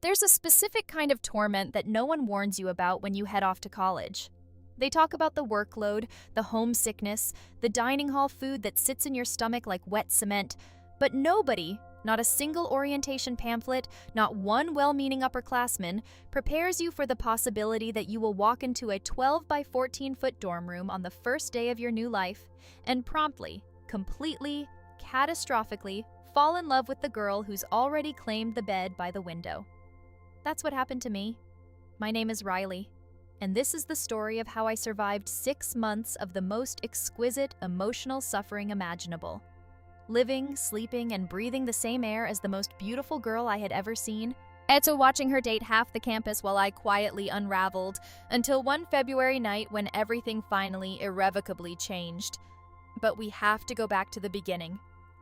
There's a specific kind of torment that no one warns you about when you head off to college. They talk about the workload, the homesickness, the dining hall food that sits in your stomach like wet cement, but nobody, not a single orientation pamphlet, not one well-meaning upperclassman, prepares you for the possibility that you will walk into a 12 by 14-foot dorm room on the first day of your new life and promptly, completely, catastrophically fall in love with the girl who's already claimed the bed by the window. That's what happened to me. My name is Riley, and this is the story of how I survived 6 months of the most exquisite emotional suffering imaginable. Living, sleeping, and breathing the same air as the most beautiful girl I had ever seen, and so watching her date half the campus while I quietly unraveled, until one February night when everything finally irrevocably changed. But we have to go back to the beginning.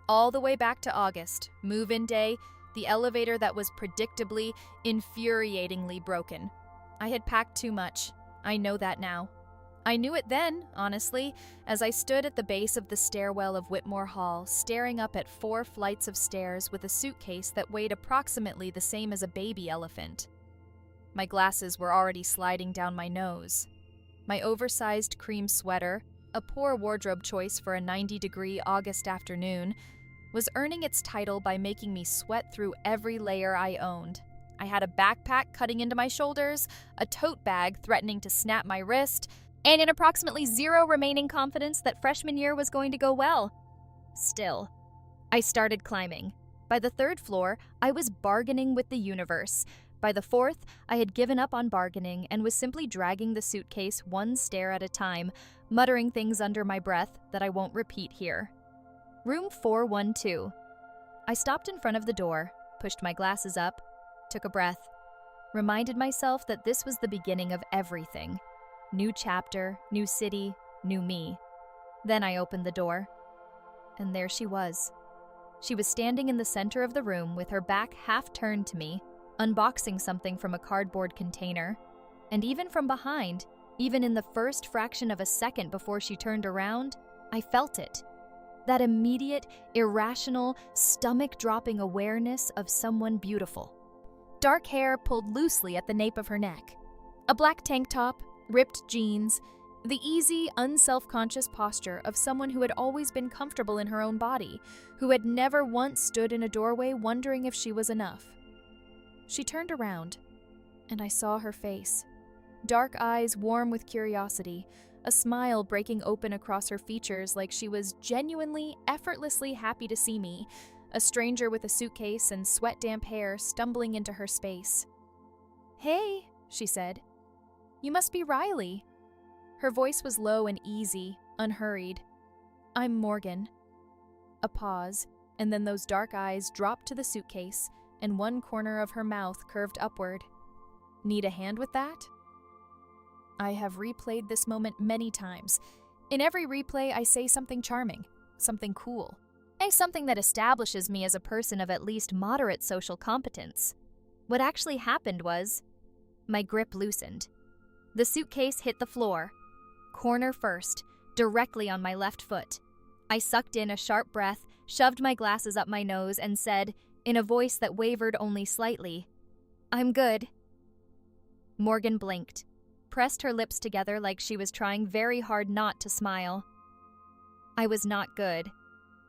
All the way back to August, move-in day, the elevator that was predictably, infuriatingly broken. I had packed too much. I know that now. I knew it then, honestly, as I stood at the base of the stairwell of Whitmore Hall, staring up at 4 flights of stairs with a suitcase that weighed approximately the same as a baby elephant. My glasses were already sliding down my nose. My oversized cream sweater, a poor wardrobe choice for a 90-degree August afternoon, was earning its title by making me sweat through every layer I owned. I had a backpack cutting into my shoulders, a tote bag threatening to snap my wrist, and in approximately 0 remaining confidence that freshman year was going to go well. Still, I started climbing. By the 3rd floor, I was bargaining with the universe. By the 4th, I had given up on bargaining and was simply dragging the suitcase 1 stair at a time, muttering things under my breath that I won't repeat here. Room 412. I stopped in front of the door, pushed my glasses up, took a breath, reminded myself that this was the beginning of everything. New chapter, new city, new me. Then I opened the door, and there she was. She was standing in the center of the room with her back half turned to me, unboxing something from a cardboard container. And even from behind, even in the first fraction of a second before she turned around, I felt it. That immediate, irrational, stomach-dropping awareness of someone beautiful. Dark hair pulled loosely at the nape of her neck. A black tank top, ripped jeans, the easy, unself-conscious posture of someone who had always been comfortable in her own body, who had never once stood in a doorway wondering if she was enough. She turned around, and I saw her face. Dark eyes warm with curiosity, a smile breaking open across her features like she was genuinely, effortlessly happy to see me, a stranger with a suitcase and sweat-damp hair stumbling into her space. "Hey," she said. "You must be Riley." Her voice was low and easy, unhurried. "I'm Morgan." A pause, and then those dark eyes dropped to the suitcase, and one corner of her mouth curved upward. "Need a hand with that?" I have replayed this moment many times. In every replay, I say something charming, something cool, and something that establishes me as a person of at least moderate social competence. What actually happened was, my grip loosened. The suitcase hit the floor, corner first, directly on my left foot. I sucked in a sharp breath, shoved my glasses up my nose, and said, in a voice that wavered only slightly, "I'm good." Morgan blinked, pressed her lips together like she was trying very hard not to smile. I was not good.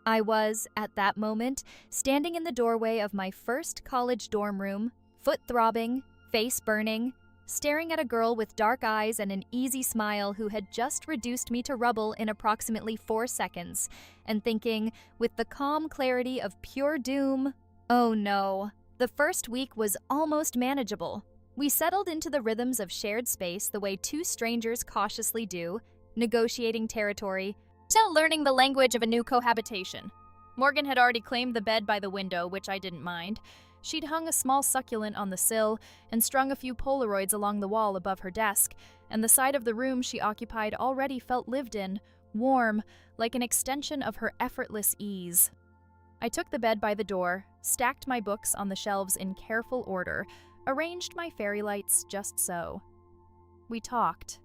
I was, at that moment, standing in the doorway of my first college dorm room, foot throbbing, face burning, staring at a girl with dark eyes and an easy smile who had just reduced me to rubble in approximately 4 seconds, and thinking, with the calm clarity of pure doom, oh no. The first week was almost manageable. We settled into the rhythms of shared space the way 2 strangers cautiously do, negotiating territory, till learning the language of a new cohabitation. Morgan had already claimed the bed by the window, which I didn't mind. She'd hung a small succulent on the sill and strung a few Polaroids along the wall above her desk, and the side of the room she occupied already felt lived in, warm, like an extension of her effortless ease. I took the bed by the door, stacked my books on the shelves in careful order, arranged my fairy lights just so. We talked.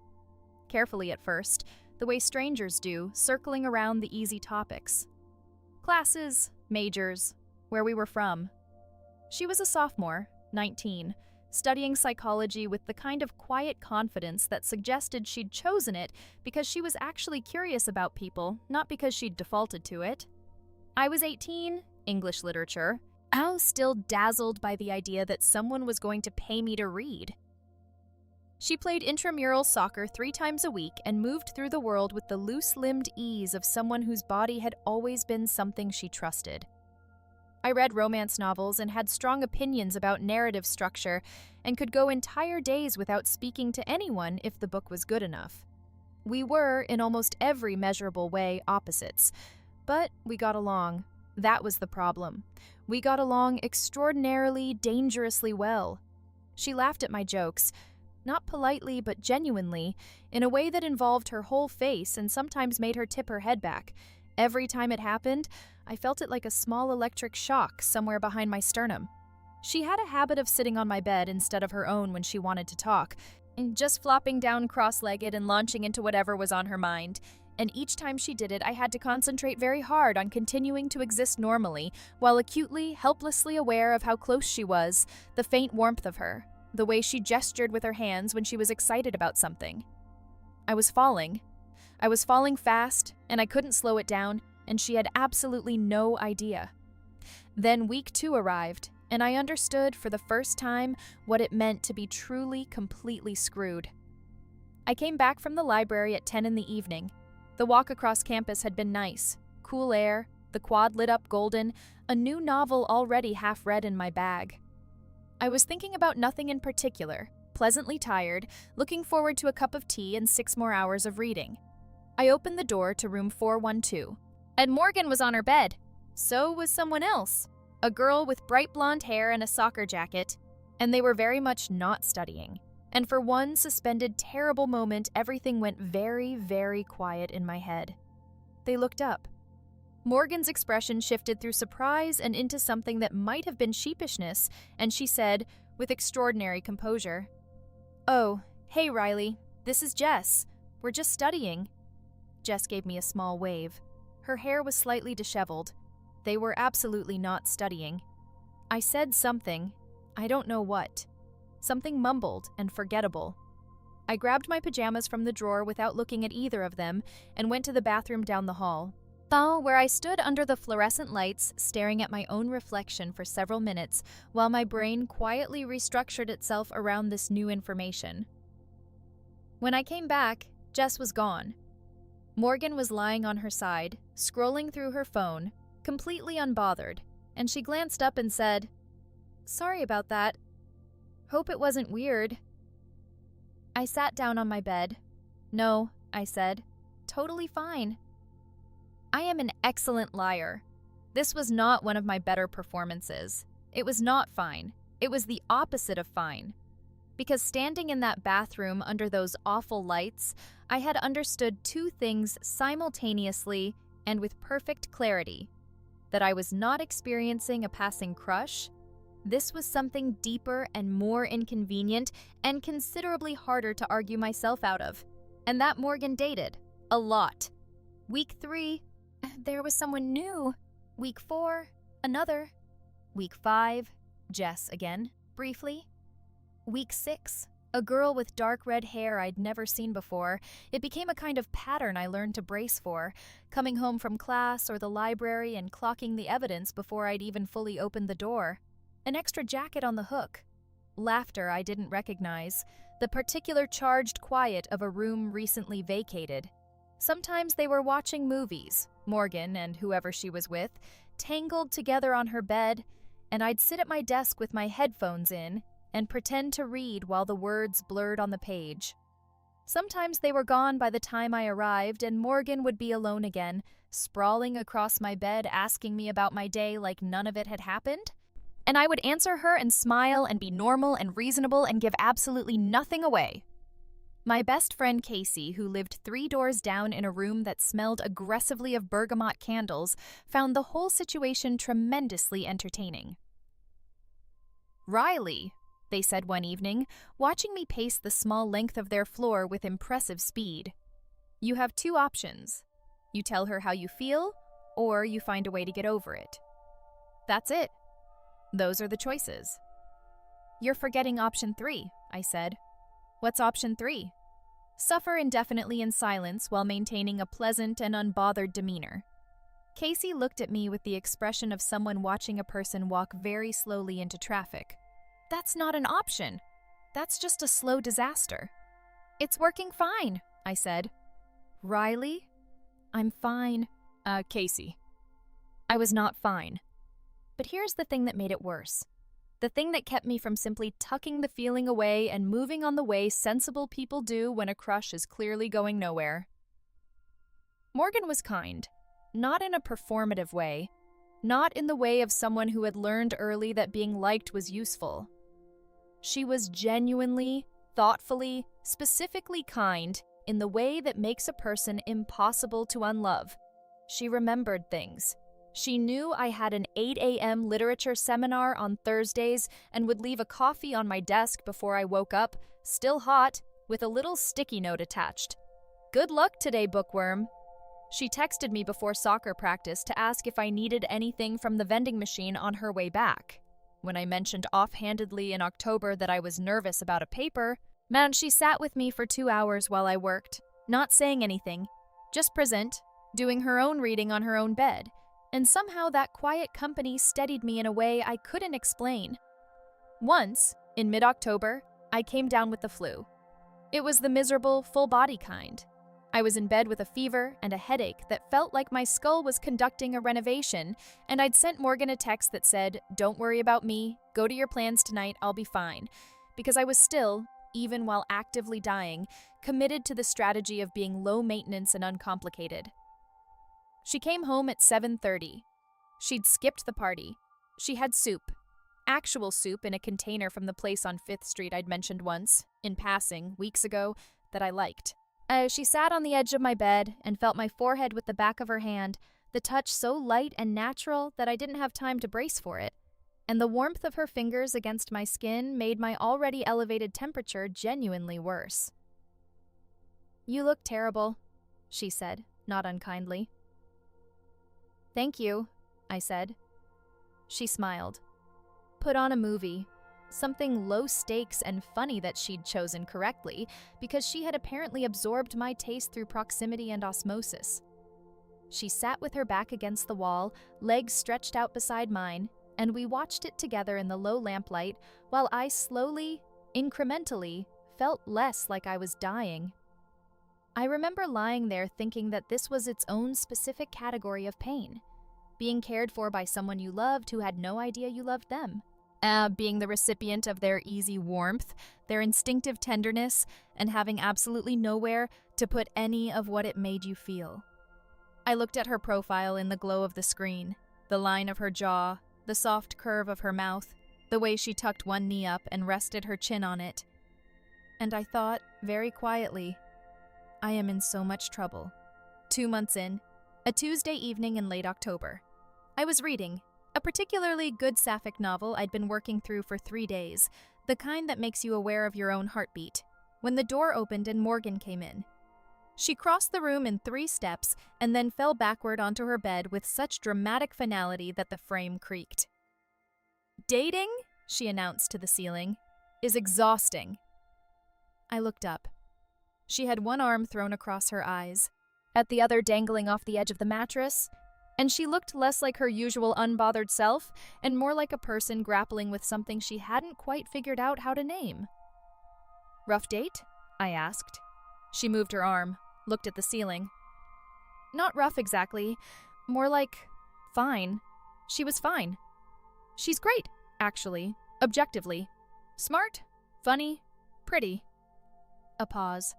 Carefully at first, the way strangers do, circling around the easy topics. Classes, majors, where we were from. She was a sophomore, 19, studying psychology with the kind of quiet confidence that suggested she'd chosen it because she was actually curious about people, not because she'd defaulted to it. I was 18, English literature. I was still dazzled by the idea that someone was going to pay me to read. She played intramural soccer 3 times a week and moved through the world with the loose-limbed ease of someone whose body had always been something she trusted. I read romance novels and had strong opinions about narrative structure and could go entire days without speaking to anyone if the book was good enough. We were, in almost every measurable way, opposites, but we got along. That was the problem. We got along extraordinarily, dangerously well. She laughed at my jokes, not politely but genuinely, in a way that involved her whole face and sometimes made her tip her head back. Every time it happened, I felt it like a small electric shock somewhere behind my sternum. She had a habit of sitting on my bed instead of her own when she wanted to talk, and just flopping down cross-legged and launching into whatever was on her mind. And each time she did it, I had to concentrate very hard on continuing to exist normally, while acutely, helplessly aware of how close she was, the faint warmth of her, the way she gestured with her hands when she was excited about something. I was falling. I was falling fast, and I couldn't slow it down, and she had absolutely no idea. Then week 2 arrived, and I understood for the first time what it meant to be truly, completely screwed. I came back from the library at 10 in the evening. The walk across campus had been nice. Cool air, the quad lit up golden, a new novel already half read in my bag. I was thinking about nothing in particular, pleasantly tired, looking forward to a cup of tea and 6 more hours of reading. I opened the door to room 412, and Morgan was on her bed. So was someone else, a girl with bright blonde hair and a soccer jacket, and they were very much not studying. And for one suspended, terrible moment, everything went very, very quiet in my head. They looked up. Morgan's expression shifted through surprise and into something that might have been sheepishness, and she said, with extraordinary composure, "Oh, hey Riley, this is Jess. We're just studying." Jess gave me a small wave. Her hair was slightly disheveled. They were absolutely not studying. I said something, I don't know what. Something mumbled and forgettable. I grabbed my pajamas from the drawer without looking at either of them and went to the bathroom down the hall, where I stood under the fluorescent lights staring at my own reflection for several minutes while my brain quietly restructured itself around this new information. When I came back, Jess was gone. Morgan was lying on her side, scrolling through her phone, completely unbothered, and she glanced up and said, "Sorry about that. Hope it wasn't weird." I sat down on my bed. "No," I said. "Totally fine." I am an excellent liar. This was not one of my better performances. It was not fine. It was the opposite of fine. Because standing in that bathroom under those awful lights, I had understood 2 things simultaneously and with perfect clarity. That I was not experiencing a passing crush. This was something deeper and more inconvenient and considerably harder to argue myself out of. And that Morgan dated. A lot. Week 3, there was someone new. Week 4, another. Week 5, Jess again, briefly. Week 6, a girl with dark red hair I'd never seen before. It became a kind of pattern I learned to brace for, coming home from class or the library and clocking the evidence before I'd even fully opened the door. An extra jacket on the hook. Laughter I didn't recognize. The particular charged quiet of a room recently vacated. Sometimes they were watching movies, Morgan and whoever she was with, tangled together on her bed, and I'd sit at my desk with my headphones in and pretend to read while the words blurred on the page. Sometimes they were gone by the time I arrived, and Morgan would be alone again, sprawling across my bed asking me about my day like none of it had happened. And I would answer her and smile and be normal and reasonable and give absolutely nothing away. My best friend Casey, who lived 3 doors down in a room that smelled aggressively of bergamot candles, found the whole situation tremendously entertaining. "Riley," they said one evening, watching me pace the small length of their floor with impressive speed. "You have 2 options. You tell her how you feel, or you find a way to get over it. That's it. Those are the choices." You're forgetting option 3, I said. What's option 3? Suffer indefinitely in silence while maintaining a pleasant and unbothered demeanor. Casey looked at me with the expression of someone watching a person walk very slowly into traffic. That's not an option. That's just a slow disaster. It's working fine, I said. Riley? I'm fine. Casey. I was not fine. But here's the thing that made it worse. The thing that kept me from simply tucking the feeling away and moving on the way sensible people do when a crush is clearly going nowhere. Morgan was kind, not in a performative way, not in the way of someone who had learned early that being liked was useful. She was genuinely, thoughtfully, specifically kind in the way that makes a person impossible to unlove. She remembered things. She knew I had an 8 a.m. literature seminar on Thursdays and would leave a coffee on my desk before I woke up, still hot, with a little sticky note attached. Good luck today, bookworm. She texted me before soccer practice to ask if I needed anything from the vending machine on her way back. When I mentioned offhandedly in October that I was nervous about a paper, she sat with me for 2 hours while I worked, not saying anything, just present, doing her own reading on her own bed. And somehow that quiet company steadied me in a way I couldn't explain. Once, in mid-October, I came down with the flu. It was the miserable, full-body kind. I was in bed with a fever and a headache that felt like my skull was conducting a renovation, and I'd sent Morgan a text that said, "Don't worry about me, go to your plans tonight, I'll be fine," because I was still, even while actively dying, committed to the strategy of being low maintenance and uncomplicated. She came home at 7:30. She'd skipped the party. She had soup. Actual soup in a container from the place on 5th Street I'd mentioned once, in passing, weeks ago, that I liked. She sat on the edge of my bed and felt my forehead with the back of her hand, the touch so light and natural that I didn't have time to brace for it. And the warmth of her fingers against my skin made my already elevated temperature genuinely worse. "You look terrible," she said, not unkindly. "Thank you," I said. She smiled. Put on a movie, something low stakes and funny that she'd chosen correctly because she had apparently absorbed my taste through proximity and osmosis. She sat with her back against the wall, legs stretched out beside mine, and we watched it together in the low lamplight while I slowly, incrementally, felt less like I was dying. I remember lying there thinking that this was its own specific category of pain. Being cared for by someone you loved who had no idea you loved them. Being the recipient of their easy warmth, their instinctive tenderness, and having absolutely nowhere to put any of what it made you feel. I looked at her profile in the glow of the screen, the line of her jaw, the soft curve of her mouth, the way she tucked one knee up and rested her chin on it. And I thought, very quietly, I am in so much trouble. 2 months in, a Tuesday evening in late October. I was reading a particularly good sapphic novel I'd been working through for 3 days, the kind that makes you aware of your own heartbeat, when the door opened and Morgan came in. She crossed the room in 3 steps and then fell backward onto her bed with such dramatic finality that the frame creaked. "Dating," she announced to the ceiling, "is exhausting." I looked up. She had one arm thrown across her eyes, at the other dangling off the edge of the mattress, and she looked less like her usual unbothered self and more like a person grappling with something she hadn't quite figured out how to name. "Rough date?" I asked. She moved her arm, looked at the ceiling. "Not rough exactly, more like fine. She was fine. She's great, actually, objectively. Smart, funny, pretty." A pause.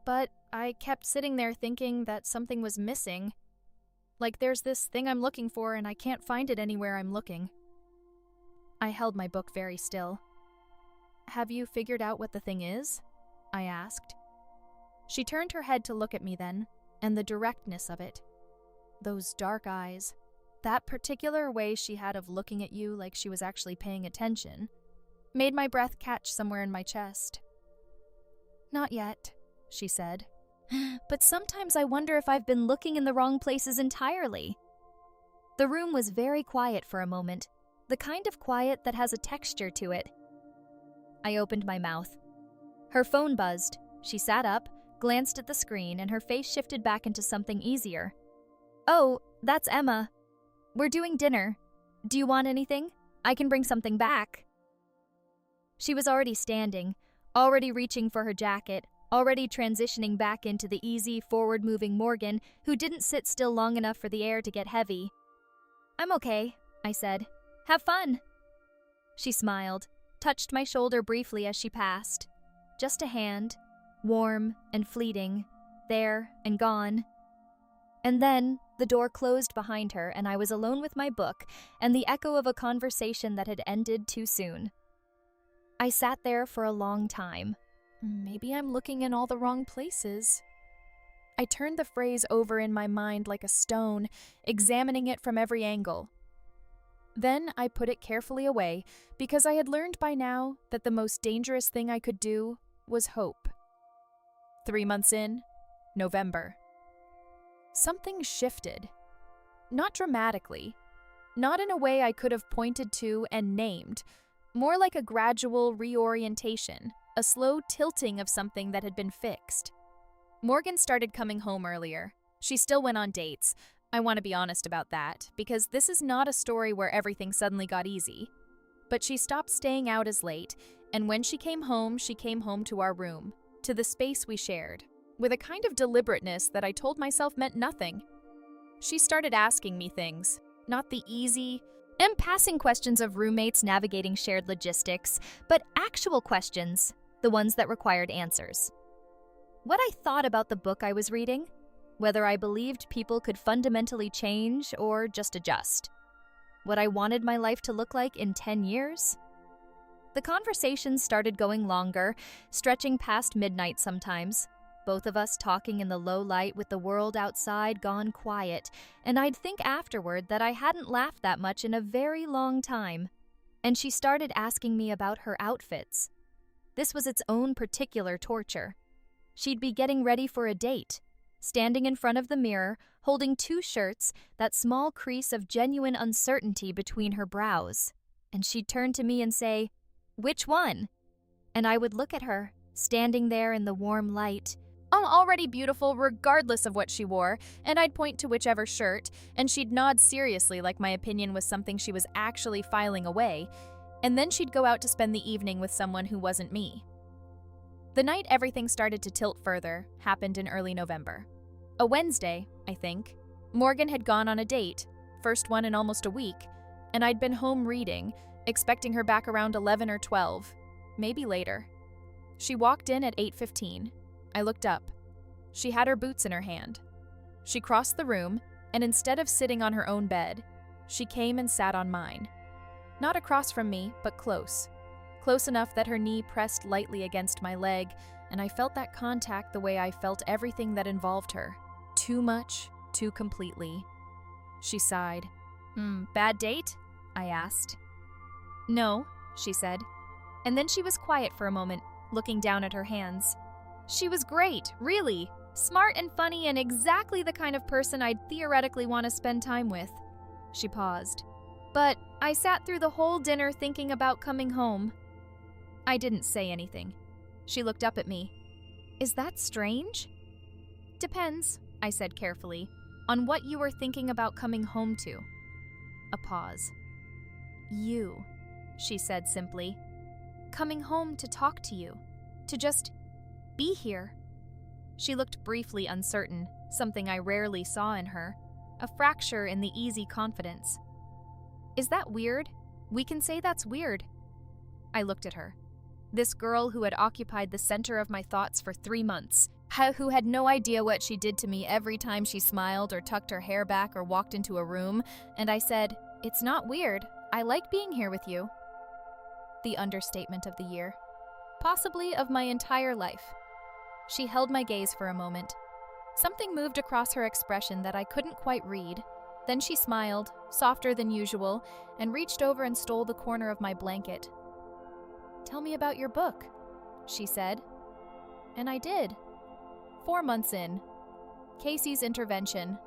But I kept sitting there thinking that something was missing. Like there's this thing I'm looking for and I can't find it anywhere I'm looking. I held my book very still. "Have you figured out what the thing is?" I asked. She turned her head to look at me then, and the directness of it. Those dark eyes, that particular way she had of looking at you like she was actually paying attention, made my breath catch somewhere in my chest. "Not yet," she said. "But sometimes I wonder if I've been looking in the wrong places entirely." The room was very quiet for a moment, the kind of quiet that has a texture to it, I opened my mouth. Her phone buzzed. She sat up, glanced at the screen, and her face shifted back into something easier. "Oh, that's Emma. We're doing dinner. Do you want anything? I can bring something back." She was already standing, already reaching for her jacket, already transitioning back into the easy, forward-moving Morgan who didn't sit still long enough for the air to get heavy. "I'm okay," I said. "Have fun." She smiled, touched my shoulder briefly as she passed. Just a hand, warm and fleeting, there and gone. And then the door closed behind her and I was alone with my book and the echo of a conversation that had ended too soon. I sat there for a long time. Maybe I'm looking in all the wrong places. I turned the phrase over in my mind like a stone, examining it from every angle. Then I put it carefully away because I had learned by now that the most dangerous thing I could do was hope. 3 months in, November. Something shifted. Not dramatically. Not in a way I could have pointed to and named. More like a gradual reorientation, a slow tilting of something that had been fixed. Morgan started coming home earlier. She still went on dates. I want to be honest about that, because this is not a story where everything suddenly got easy. But she stopped staying out as late, and when she came home to our room, to the space we shared, with a kind of deliberateness that I told myself meant nothing. She started asking me things, not the easy, passing questions of roommates navigating shared logistics, but actual questions, the ones that required answers. What I thought about the book I was reading, whether I believed people could fundamentally change or just adjust. What I wanted my life to look like in 10 years. The conversations started going longer, stretching past midnight sometimes, both of us talking in the low light with the world outside gone quiet, and I'd think afterward that I hadn't laughed that much in a very long time. And she started asking me about her outfits. This was its own particular torture. She'd be getting ready for a date, standing in front of the mirror, holding 2 shirts, that small crease of genuine uncertainty between her brows. And she'd turn to me and say, "Which one?" And I would look at her, standing there in the warm light, already beautiful regardless of what she wore, and I'd point to whichever shirt, and she'd nod seriously like my opinion was something she was actually filing away, and then she'd go out to spend the evening with someone who wasn't me. The night everything started to tilt further happened in early November. A Wednesday, I think. Morgan had gone on a date, first one in almost a week, and I'd been home reading, expecting her back around 11 or 12, maybe later. She walked in at 8:15. I looked up. She had her boots in her hand. She crossed the room, and instead of sitting on her own bed, she came and sat on mine. Not across from me, but close. Close enough that her knee pressed lightly against my leg, and I felt that contact the way I felt everything that involved her. Too much, too completely. She sighed. Bad date?" I asked. "No," she said. And then she was quiet for a moment, looking down at her hands. "She was great, really. Smart and funny and exactly the kind of person I'd theoretically want to spend time with." She paused. "But I sat through the whole dinner thinking about coming home." I didn't say anything. She looked up at me. "Is that strange?" "Depends," I said carefully, "on what you were thinking about coming home to." A pause. "You," she said simply. "Coming home to talk to you. To just be here." She looked briefly uncertain, something I rarely saw in her, a fracture in the easy confidence. "Is that weird? We can say that's weird." I looked at her. This girl who had occupied the center of my thoughts for 3 months, who had no idea what she did to me every time she smiled or tucked her hair back or walked into a room, and I said, "It's not weird. I like being here with you." The understatement of the year. Possibly of my entire life. She held my gaze for a moment. Something moved across her expression that I couldn't quite read. Then she smiled, softer than usual, and reached over and stole the corner of my blanket. "Tell me about your book," she said. And I did. 4 months in. Casey's intervention.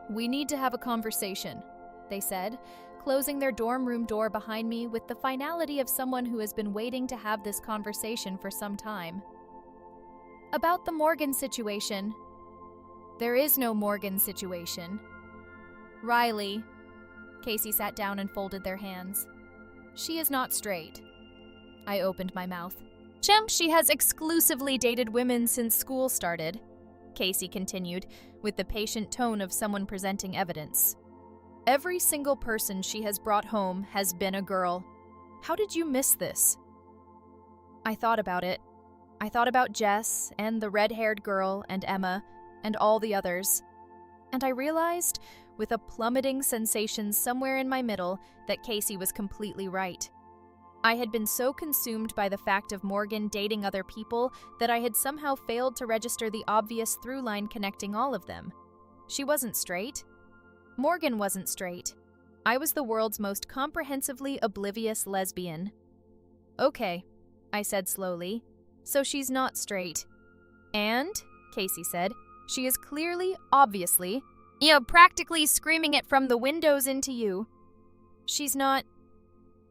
"We need to have a conversation," they said, closing their dorm room door behind me with the finality of someone who has been waiting to have this conversation for some time. About the Morgan situation. There is no Morgan situation. Riley. Casey sat down and folded their hands. She is not straight. I opened my mouth. She has exclusively dated women since school started, Casey continued, with the patient tone of someone presenting evidence. Every single person she has brought home has been a girl. How did you miss this? I thought about it. I thought about Jess and the red-haired girl and Emma and all the others. And I realized, with a plummeting sensation somewhere in my middle, that Casey was completely right. I had been so consumed by the fact of Morgan dating other people that I had somehow failed to register the obvious through line connecting all of them. She wasn't straight. Morgan wasn't straight. I was the world's most comprehensively oblivious lesbian. Okay, I said slowly. So she's not straight. And, Casey said, she is clearly, obviously, practically screaming it from the windows into you. She's not.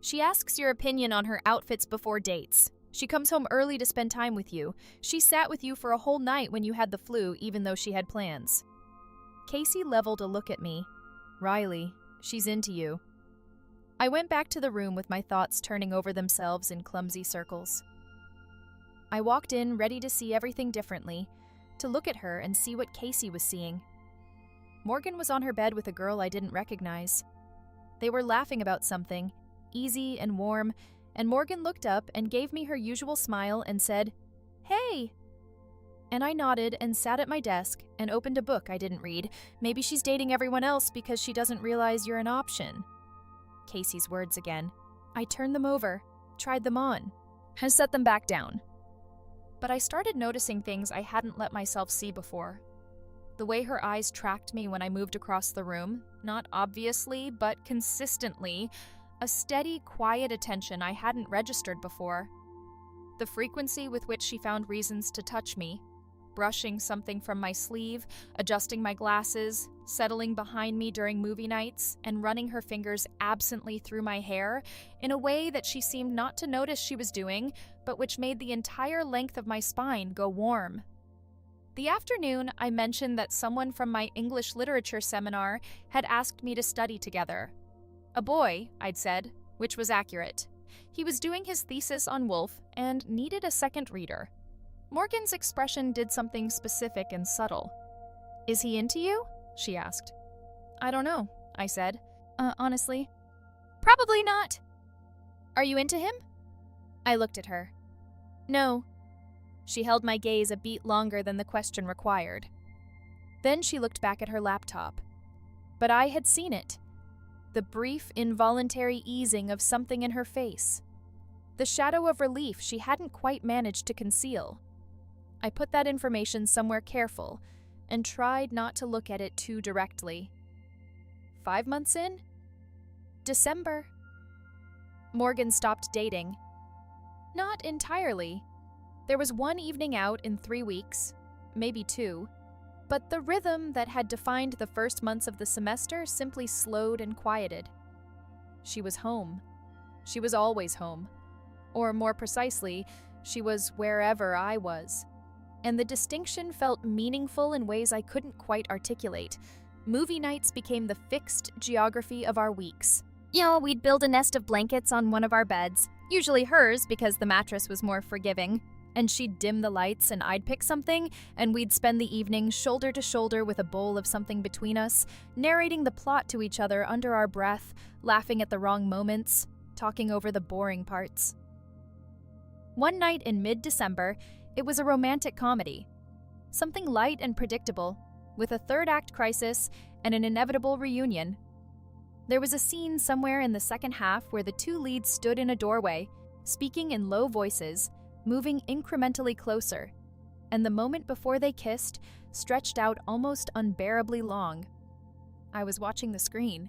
She asks your opinion on her outfits before dates. She comes home early to spend time with you. She sat with you for a whole night when you had the flu, even though she had plans. Casey leveled a look at me. Riley, she's into you. I went back to the room with my thoughts turning over themselves in clumsy circles. I walked in ready to see everything differently, to look at her and see what Casey was seeing. Morgan was on her bed with a girl I didn't recognize. They were laughing about something, easy and warm, and Morgan looked up and gave me her usual smile and said, "Hey!" And I nodded and sat at my desk and opened a book I didn't read. Maybe she's dating everyone else because she doesn't realize you're an option. Casey's words again. I turned them over, tried them on, and set them back down. But I started noticing things I hadn't let myself see before. The way her eyes tracked me when I moved across the room, not obviously, but consistently, a steady, quiet attention I hadn't registered before. The frequency with which she found reasons to touch me, brushing something from my sleeve, adjusting my glasses, settling behind me during movie nights, and running her fingers absently through my hair in a way that she seemed not to notice she was doing, but which made the entire length of my spine go warm. The afternoon, I mentioned that someone from my English literature seminar had asked me to study together. A boy, I'd said, which was accurate. He was doing his thesis on Woolf and needed a second reader. Morgan's expression did something specific and subtle. Is he into you? She asked. I don't know, I said. Honestly. Probably not. Are you into him? I looked at her. No. She held my gaze a beat longer than the question required. Then she looked back at her laptop. But I had seen it. The brief, involuntary easing of something in her face. The shadow of relief she hadn't quite managed to conceal. I put that information somewhere careful and tried not to look at it too directly. 5 months in? December. Morgan stopped dating. Not entirely. There was one evening out in 3 weeks, maybe 2, but the rhythm that had defined the first months of the semester simply slowed and quieted. She was home. She was always home. Or more precisely, she was wherever I was. And the distinction felt meaningful in ways I couldn't quite articulate. Movie nights became the fixed geography of our weeks. We'd build a nest of blankets on one of our beds, usually hers because the mattress was more forgiving. And she'd dim the lights and I'd pick something, and we'd spend the evening shoulder to shoulder with a bowl of something between us, narrating the plot to each other under our breath, laughing at the wrong moments, talking over the boring parts. One night in mid-December, it was a romantic comedy. Something light and predictable, with a third-act crisis and an inevitable reunion. There was a scene somewhere in the second half where the two leads stood in a doorway, speaking in low voices, moving incrementally closer, and the moment before they kissed stretched out almost unbearably long. I was watching the screen.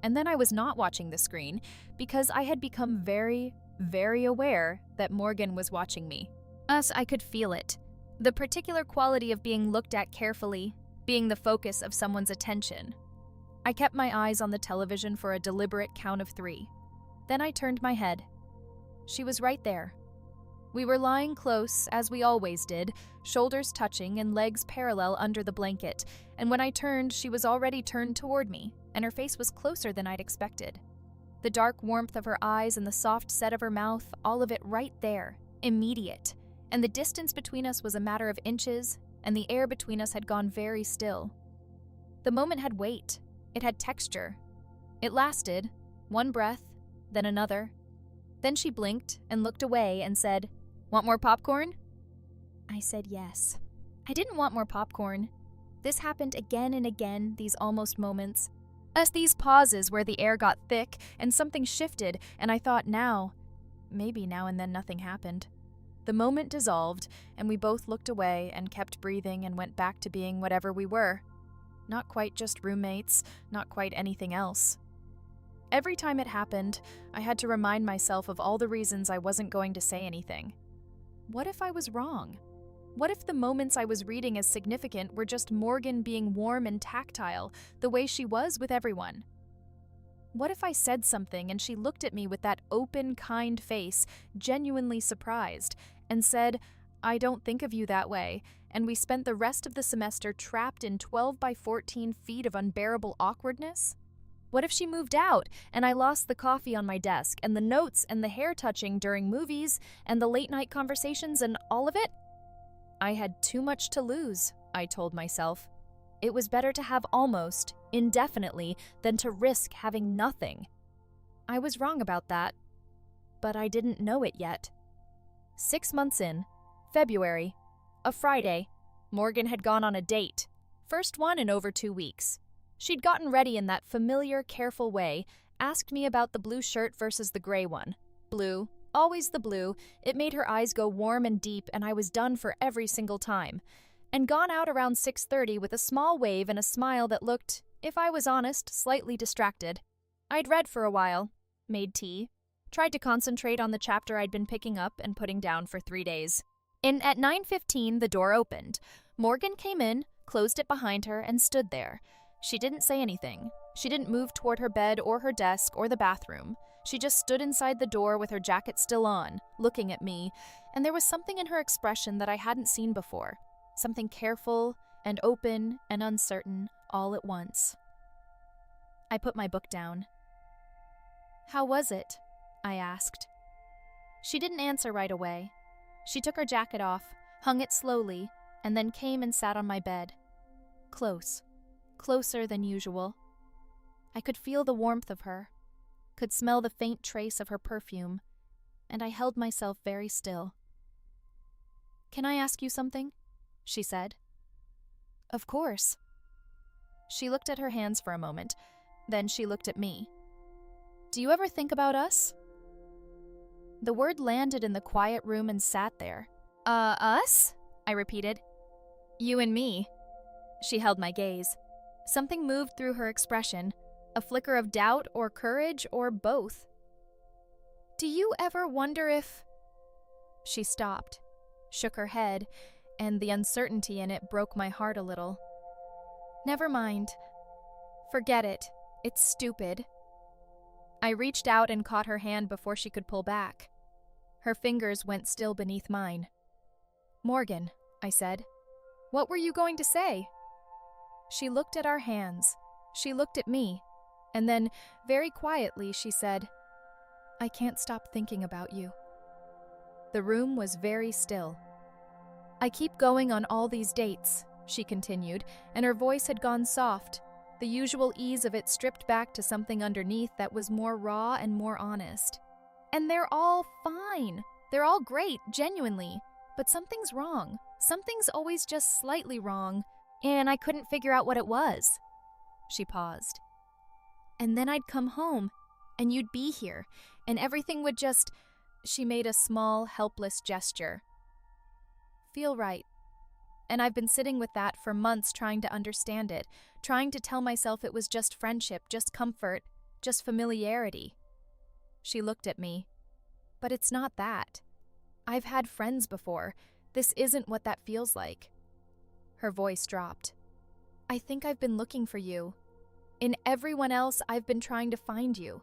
And then I was not watching the screen because I had become very, very aware that Morgan was watching me. I could feel it. The particular quality of being looked at carefully, being the focus of someone's attention. I kept my eyes on the television for a deliberate count of 3. Then I turned my head. She was right there. We were lying close, as we always did, shoulders touching and legs parallel under the blanket, and when I turned, she was already turned toward me, and her face was closer than I'd expected. The dark warmth of her eyes and the soft set of her mouth, all of it right there, immediate, and the distance between us was a matter of inches, and the air between us had gone very still. The moment had weight. It had texture. It lasted, one breath, then another. Then she blinked and looked away and said, "Want more popcorn?" I said yes. I didn't want more popcorn. This happened again and again, these almost moments. These pauses where the air got thick and something shifted, and I thought maybe now and then nothing happened. The moment dissolved, and we both looked away and kept breathing and went back to being whatever we were. Not quite just roommates, not quite anything else. Every time it happened, I had to remind myself of all the reasons I wasn't going to say anything. What if I was wrong? What if the moments I was reading as significant were just Morgan being warm and tactile, the way she was with everyone? What if I said something and she looked at me with that open, kind face, genuinely surprised, and said, "I don't think of you that way," and we spent the rest of the semester trapped in 12 by 14 feet of unbearable awkwardness? What if she moved out, and I lost the coffee on my desk, and the notes and the hair touching during movies, and the late-night conversations, and all of it? I had too much to lose, I told myself. It was better to have almost, indefinitely, than to risk having nothing. I was wrong about that, but I didn't know it yet. 6 months in, February, a Friday, Morgan had gone on a date. First one in over 2 weeks. She'd gotten ready in that familiar, careful way, asked me about the blue shirt versus the gray one. Blue, always the blue, it made her eyes go warm and deep, and I was done for every single time. And gone out around 6:30 with a small wave and a smile that looked, if I was honest, slightly distracted. I'd read for a while, made tea, tried to concentrate on the chapter I'd been picking up and putting down for 3 days. At 9:15, the door opened. Morgan came in, closed it behind her, and stood there. She didn't say anything. She didn't move toward her bed or her desk or the bathroom. She just stood inside the door with her jacket still on, looking at me, and there was something in her expression that I hadn't seen before. Something careful and open and uncertain all at once. I put my book down. "How was it?" I asked. She didn't answer right away. She took her jacket off, hung it slowly, and then came and sat on my bed. Close. Closer than usual. I could feel the warmth of her, could smell the faint trace of her perfume, and I held myself very still. "Can I ask you something?" she said. "Of course." She looked at her hands for a moment, then she looked at me. "Do you ever think about us?" The word landed in the quiet room and sat there. Us?" I repeated. "You and me." She held my gaze. Something moved through her expression, a flicker of doubt or courage or both. "Do you ever wonder if—" She stopped, shook her head, and the uncertainty in it broke my heart a little. "Never mind. Forget it. It's stupid." I reached out and caught her hand before she could pull back. Her fingers went still beneath mine. "Morgan," I said, "what were you going to say?" She looked at our hands. She looked at me. And then, very quietly, she said, "I can't stop thinking about you." The room was very still. "I keep going on all these dates," she continued, and her voice had gone soft, the usual ease of it stripped back to something underneath that was more raw and more honest. "And they're all fine. They're all great, genuinely. But something's wrong. Something's always just slightly wrong. And I couldn't figure out what it was." She paused. "And then I'd come home, and you'd be here, and everything would just—" She made a small, helpless gesture. "Feel right. And I've been sitting with that for months trying to understand it, trying to tell myself it was just friendship, just comfort, just familiarity." She looked at me. "But it's not that. I've had friends before. This isn't what that feels like." Her voice dropped. "I think I've been looking for you. In everyone else, I've been trying to find you.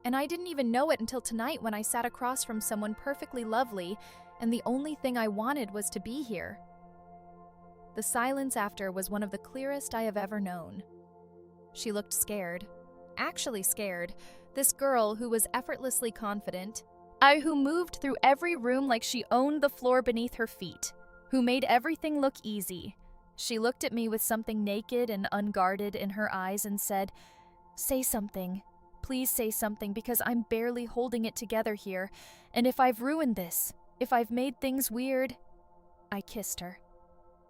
And I didn't even know it until tonight when I sat across from someone perfectly lovely, and the only thing I wanted was to be here. The silence after was one of the clearest I have ever known. She looked scared. Actually scared. This girl who was effortlessly confident. Who moved through every room like she owned the floor beneath her feet. Who made everything look easy. She looked at me with something naked and unguarded in her eyes and said, "Say something. Please say something, because I'm barely holding it together here, and if I've ruined this, if I've made things weird..." I kissed her.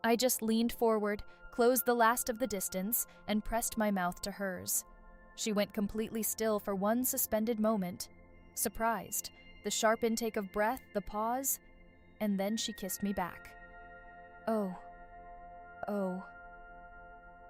I just leaned forward, closed the last of the distance, and pressed my mouth to hers. She went completely still for one suspended moment, surprised, the sharp intake of breath, the pause, and then she kissed me back. Oh.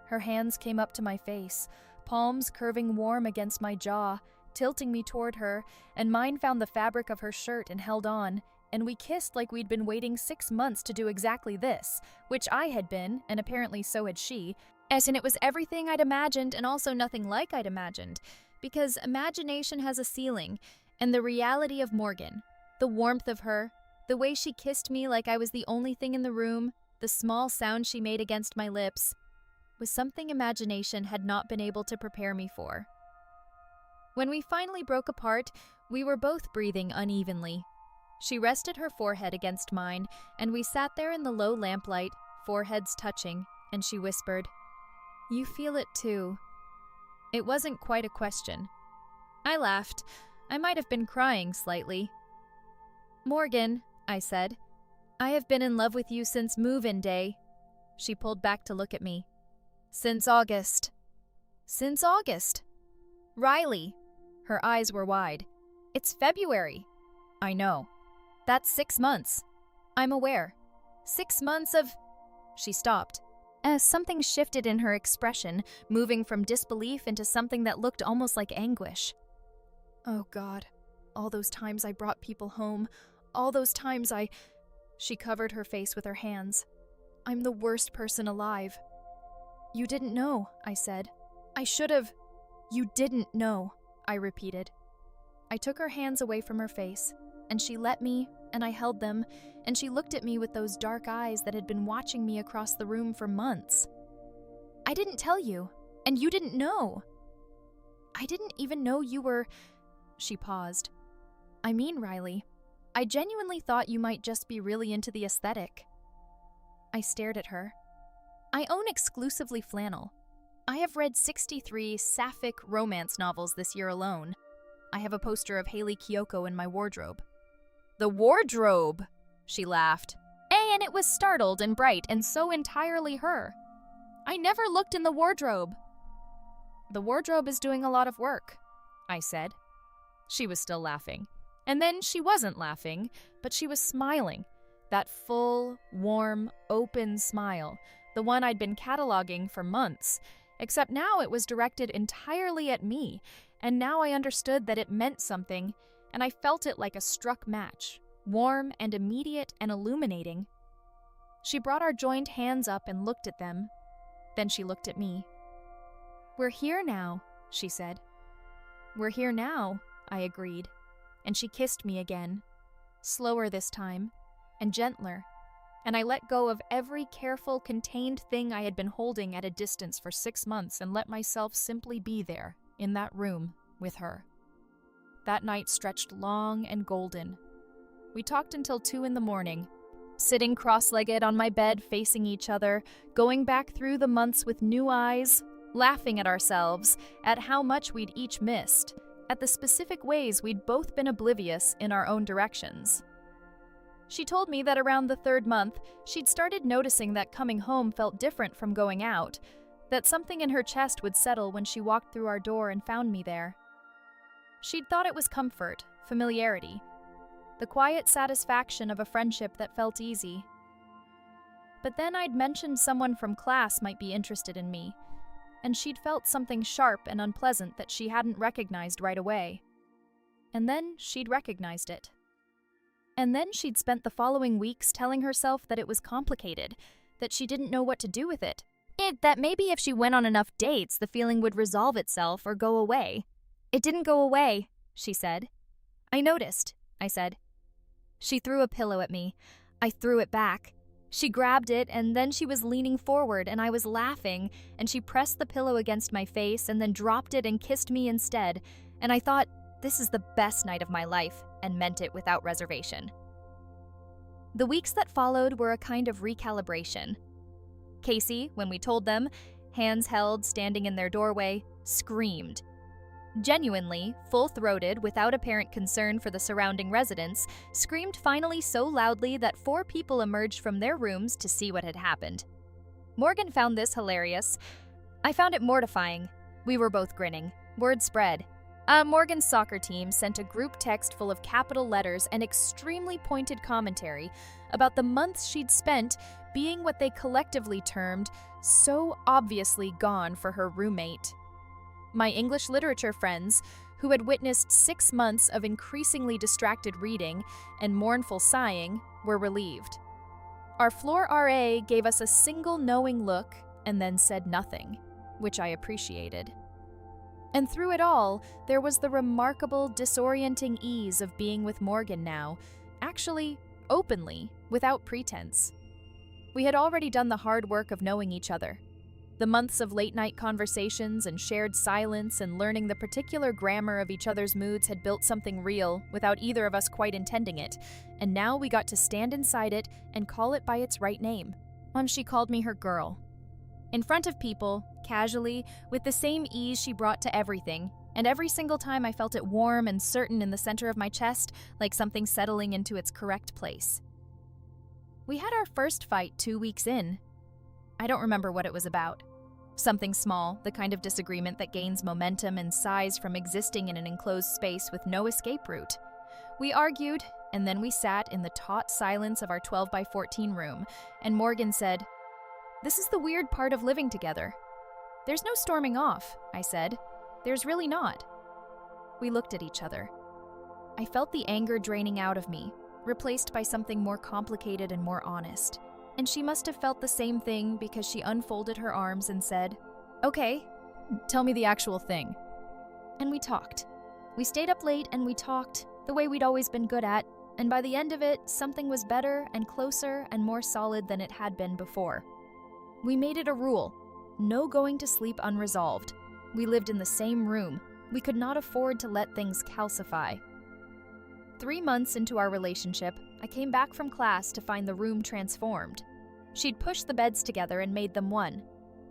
Her hands came up to my face, palms curving warm against my jaw, tilting me toward her, and mine found the fabric of her shirt and held on, and we kissed like we'd been waiting 6 months to do exactly this, which I had been, and apparently so had she, as in it was everything I'd imagined and also nothing like I'd imagined, because imagination has a ceiling, and the reality of Morgan, the warmth of her, the way she kissed me like I was the only thing in the room, the small sound she made against my lips, was something imagination had not been able to prepare me for. When we finally broke apart, we were both breathing unevenly. She rested her forehead against mine, and we sat there in the low lamplight, foreheads touching, and she whispered, "You feel it too." It wasn't quite a question. I laughed. I might have been crying slightly. "Morgan," I said, "I have been in love with you since move-in day." She pulled back to look at me. "Since August." "Since August?" "Riley." Her eyes were wide. "It's February." "I know." "That's 6 months." "I'm aware." 6 months of..." She stopped. As something shifted in her expression, moving from disbelief into something that looked almost like anguish. "Oh God, all those times I brought people home, all those times I..." She covered her face with her hands. "I'm the worst person alive." "You didn't know," I said. "I should have..." "You didn't know," I repeated. I took her hands away from her face, and she let me, and I held them, and she looked at me with those dark eyes that had been watching me across the room for months. "I didn't tell you, and you didn't know." "I didn't even know you were..." She paused. "I mean, Riley, I genuinely thought you might just be really into the aesthetic." I stared at her. "I own exclusively flannel. I have read 63 sapphic romance novels this year alone. I have a poster of Hayley Kiyoko in my wardrobe." "The wardrobe!" She laughed. And it was startled and bright and so entirely her. "I never looked in the wardrobe." "The wardrobe is doing a lot of work," I said. She was still laughing. And then she wasn't laughing, but she was smiling. That full, warm, open smile, the one I'd been cataloging for months, except now it was directed entirely at me, and now I understood that it meant something, and I felt it like a struck match, warm and immediate and illuminating. She brought our joined hands up and looked at them. Then she looked at me. "We're here now," she said. "We're here now," I agreed, and she kissed me again, slower this time, and gentler, and I let go of every careful, contained thing I had been holding at a distance for 6 months and let myself simply be there, in that room, with her. That night stretched long and golden. We talked until 2 a.m, sitting cross-legged on my bed facing each other, going back through the months with new eyes, laughing at ourselves, at how much we'd each missed, at the specific ways we'd both been oblivious in our own directions. She told me that around the 3rd month, she'd started noticing that coming home felt different from going out, that something in her chest would settle when she walked through our door and found me there. She'd thought it was comfort, familiarity, the quiet satisfaction of a friendship that felt easy. But then I'd mentioned someone from class might be interested in me, and she'd felt something sharp and unpleasant that she hadn't recognized right away. And then she'd recognized it. And then she'd spent the following weeks telling herself that it was complicated, that she didn't know what to do with it. that maybe if she went on enough dates, the feeling would resolve itself or go away. It didn't go away, she said. I noticed, I said. She threw a pillow at me. I threw it back. She grabbed it, and then she was leaning forward, and I was laughing, and she pressed the pillow against my face and then dropped it and kissed me instead, and I thought, this is the best night of my life, and meant it without reservation. The weeks that followed were a kind of recalibration. Casey, when we told them, hands held, standing in their doorway, screamed. Genuinely, full-throated, without apparent concern for the surrounding residents, screamed finally so loudly that 4 people emerged from their rooms to see what had happened. Morgan found this hilarious. I found it mortifying. We were both grinning. Word spread. Morgan's soccer team sent a group text full of capital letters and extremely pointed commentary about the months she'd spent being what they collectively termed so obviously gone for her roommate. My English literature friends, who had witnessed 6 months of increasingly distracted reading and mournful sighing, were relieved. Our floor RA gave us a single knowing look and then said nothing, which I appreciated. And through it all, there was the remarkable, disorienting ease of being with Morgan now, actually, openly, without pretense. We had already done the hard work of knowing each other. The months of late-night conversations and shared silence and learning the particular grammar of each other's moods had built something real without either of us quite intending it, and now we got to stand inside it and call it by its right name. She called me her girl. In front of people, casually, with the same ease she brought to everything, and every single time I felt it warm and certain in the center of my chest, like something settling into its correct place. We had our first fight 2 weeks in. I don't remember what it was about. Something small, the kind of disagreement that gains momentum and size from existing in an enclosed space with no escape route. We argued, and then we sat in the taut silence of our 12-by-14 room, and Morgan said, "This is the weird part of living together." "There's no storming off," I said. "There's really not." We looked at each other. I felt the anger draining out of me, replaced by something more complicated and more honest. And she must have felt the same thing because she unfolded her arms and said, "Okay, tell me the actual thing." And we talked. We stayed up late and we talked, the way we'd always been good at, and by the end of it, something was better and closer and more solid than it had been before. We made it a rule. No going to sleep unresolved. We lived in the same room. We could not afford to let things calcify. 3 months into our relationship, I came back from class to find the room transformed. She'd pushed the beds together and made them one.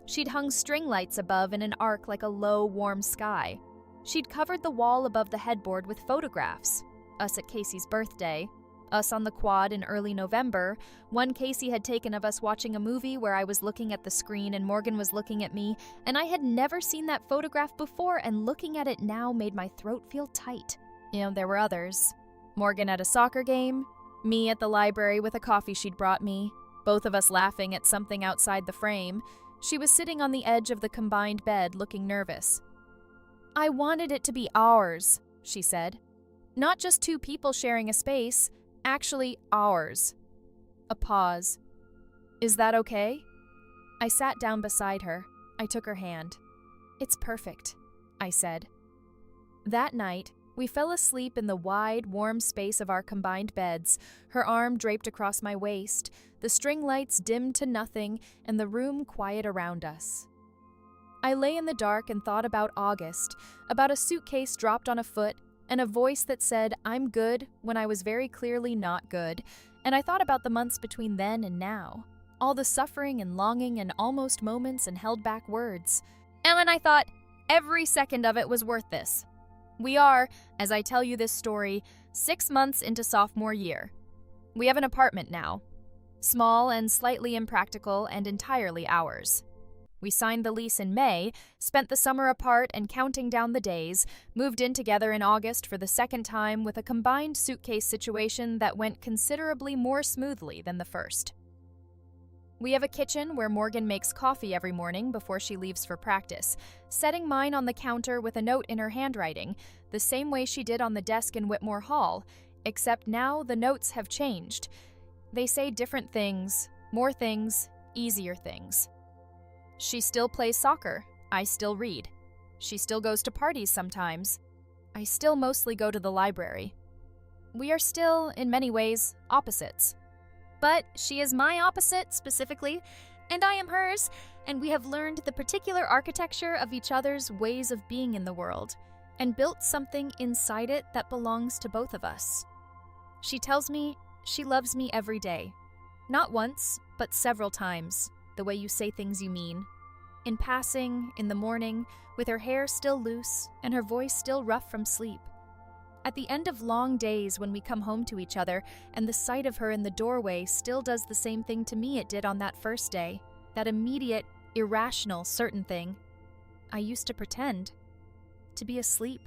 She'd hung string lights above in an arc like a low, warm sky. She'd covered the wall above the headboard with photographs. Us at Casey's birthday, us on the quad in early November, one Casey had taken of us watching a movie where I was looking at the screen and Morgan was looking at me, and I had never seen that photograph before, and looking at it now made my throat feel tight. There were others. Morgan at a soccer game, me at the library with a coffee she'd brought me, both of us laughing at something outside the frame. She was sitting on the edge of the combined bed looking nervous. "I wanted it to be ours," she said. "Not just 2 people sharing a space, actually ours." A pause. "Is that okay?" I sat down beside her. I took her hand. "It's perfect," I said. That night, we fell asleep in the wide, warm space of our combined beds, her arm draped across my waist, the string lights dimmed to nothing, and the room quiet around us. I lay in the dark and thought about August, about a suitcase dropped on a foot, and a voice that said, "I'm good," when I was very clearly not good, and I thought about the months between then and now, all the suffering and longing and almost moments and held back words. And then I thought, every second of it was worth this. We are, as I tell you this story, 6 months into sophomore year. We have an apartment now. Small and slightly impractical and entirely ours. We signed the lease in May, spent the summer apart and counting down the days, moved in together in August for the second time with a combined suitcase situation that went considerably more smoothly than the first. We have a kitchen where Morgan makes coffee every morning before she leaves for practice, setting mine on the counter with a note in her handwriting, the same way she did on the desk in Whitmore Hall, except now the notes have changed. They say different things, more things, easier things. She still plays soccer. I still read. She still goes to parties sometimes. I still mostly go to the library. We are still, in many ways, opposites. But she is my opposite, specifically, and I am hers, and we have learned the particular architecture of each other's ways of being in the world, and built something inside it that belongs to both of us. She tells me she loves me every day. Not once, but several times, the way you say things you mean. In passing, in the morning, with her hair still loose and her voice still rough from sleep. At the end of long days when we come home to each other, and the sight of her in the doorway still does the same thing to me it did on that first day, that immediate, irrational, certain thing. I used to pretend. To be asleep.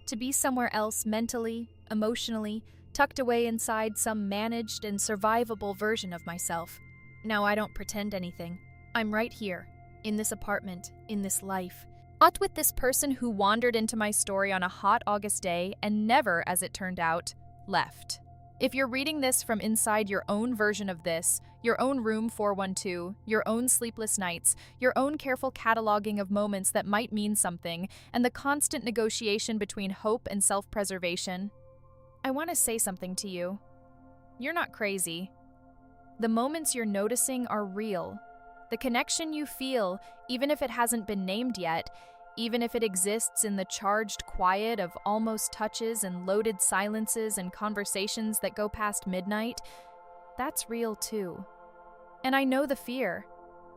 To be somewhere else mentally, emotionally, tucked away inside some managed and survivable version of myself. Now I don't pretend anything. I'm right here, in this apartment, in this life. Not with this person who wandered into my story on a hot August day and never, as it turned out, left. If you're reading this from inside your own version of this, your own room 412, your own sleepless nights, your own careful cataloging of moments that might mean something, and the constant negotiation between hope and self-preservation, I want to say something to you. You're not crazy. The moments you're noticing are real. The connection you feel, even if it hasn't been named yet, even if it exists in the charged quiet of almost touches and loaded silences and conversations that go past midnight, that's real too. And I know the fear.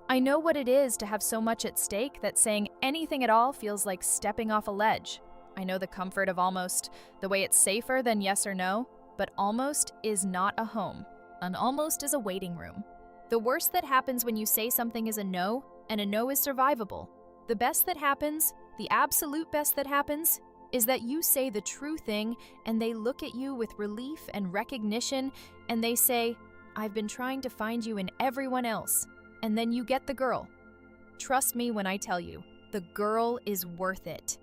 I know what it is to have so much at stake that saying anything at all feels like stepping off a ledge. I know the comfort of almost, the way it's safer than yes or no, but almost is not a home. An almost is a waiting room. The worst that happens when you say something is a no, and a no is survivable. The best that happens, the absolute best that happens, is that you say the true thing and they look at you with relief and recognition and they say, I've been trying to find you in everyone else. And then you get the girl. Trust me when I tell you, the girl is worth it.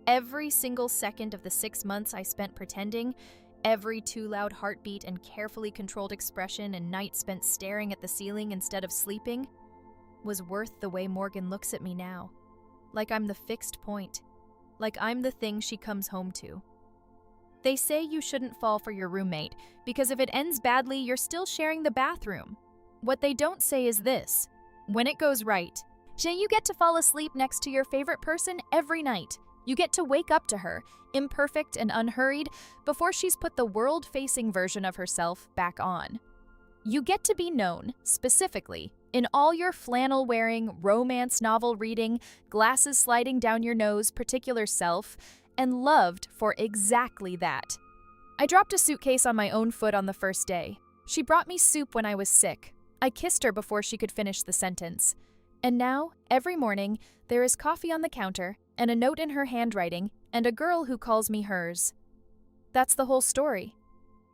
Every single second of the 6 months I spent pretending, every too loud heartbeat and carefully controlled expression and night spent staring at the ceiling instead of sleeping, was worth the way Morgan looks at me now. Like I'm the fixed point. Like I'm the thing she comes home to. They say you shouldn't fall for your roommate, because if it ends badly, you're still sharing the bathroom. What they don't say is this: when it goes right, you get to fall asleep next to your favorite person every night. You get to wake up to her, imperfect and unhurried, before she's put the world-facing version of herself back on. You get to be known, specifically, in all your flannel-wearing, romance novel-reading, glasses sliding down your nose particular self, and loved for exactly that. I dropped a suitcase on my own foot on the first day. She brought me soup when I was sick. I kissed her before she could finish the sentence. And now, every morning, there is coffee on the counter, and a note in her handwriting, and a girl who calls me hers. That's the whole story.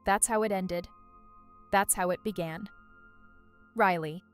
That's how it ended. That's how it began. Riley.